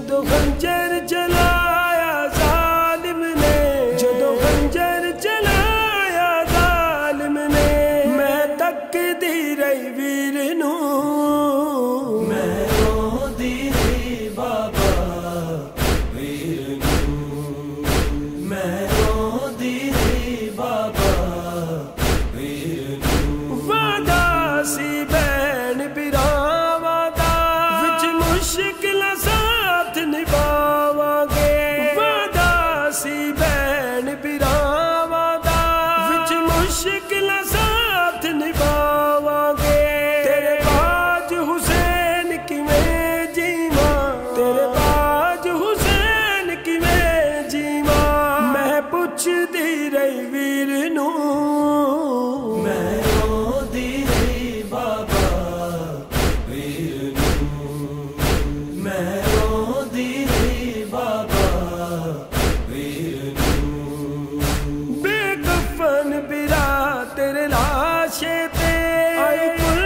जदों खंजर चलाया जालिम ने, जदों खंजर चलाया जालिम ने, मैं तकदी रही वीर नू, मैं रोंदी रही बाबा वीर नू, मैं रोंदी रही बाबा वीर नू। वादा सी भैन बिरावां दा विच मुश्किल साथ निभावांगे, वादा सी भैन बिरावां दा विच मुश्किल साथ निभावांगे। तेरे बाज हुसैन किवें जीवा, तेरे बाज हुसैन किवें जीवा, मैं पुछदी रही वीर नू, मैं रोंदी रही बाबा वीर नू, मैं रोंदी रही बाबा वीर नू। बेकफन बिरा तेरे लाशे ते आई कुल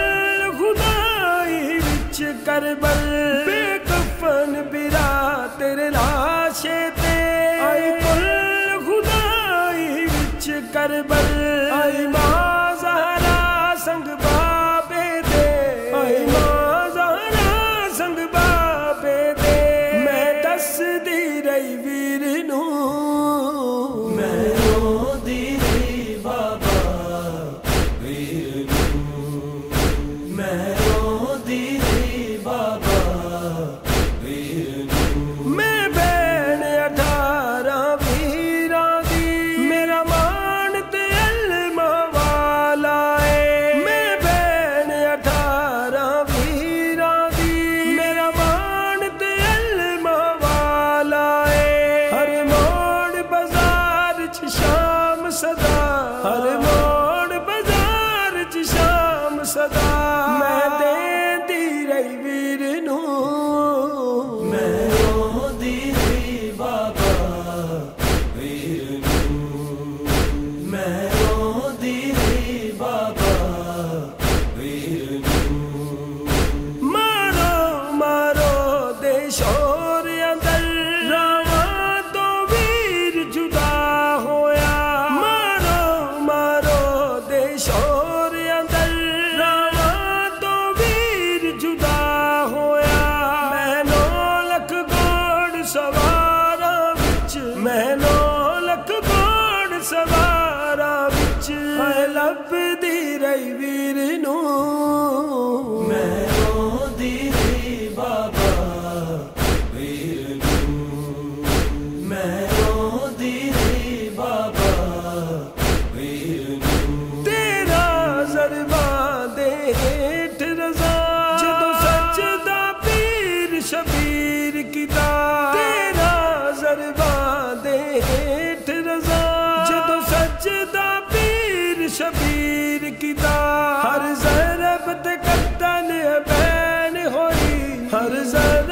खुदाई विच करबल, बेकफन बिरा तेरे लाशे ते आई कुल खुदाई विच करबल, आई मां ज़हरा संग बाबे दे, आई मां ज़हरा संग बाबे दे, मैं दसदी रही वीर नू, मैं रोंदी रही बाबा वीर नू, मैं रोंदी रही बाबा वीर नू। मैं भैन 18 वीरां दी, मेरा मान ते इल्म वाला है, मैं भैन 18 वीरां दी, मेरा मान ते इल्म वाला है। हर मोड़ बाजार च शाम सदा, हर मोड़ बाजार च शाम सदा, मैं देंदी रही वीर नू, मैं रोंदी रही बाबा वीर नू, मैं रोंदी रही बाबा वीर नू। मारो मारो दे शोर अंदर रावां तो वीर जुदा होया, मारो मारो दे शोर अंदर रावां तो वीर जुदा होया। मैं 9 लख घोड़ सवारां विच, मैं 9 लख घोड़ सवारां विच, मैं लभदी रही वीर नू, मैं रोंदी रही बाबा वीर नू, मैं रोंदी रही बाबा वीर नू। तेरा ज़रबा दे हेठ रज़ा, जदों सजदा पीर शबीर कीता, तेरा ज़रबा दे हेठ रज़ा, जदों सजदा पीर शबीर कीता, हर ज़रब ते कत्तल बैन होई, हर ज़रब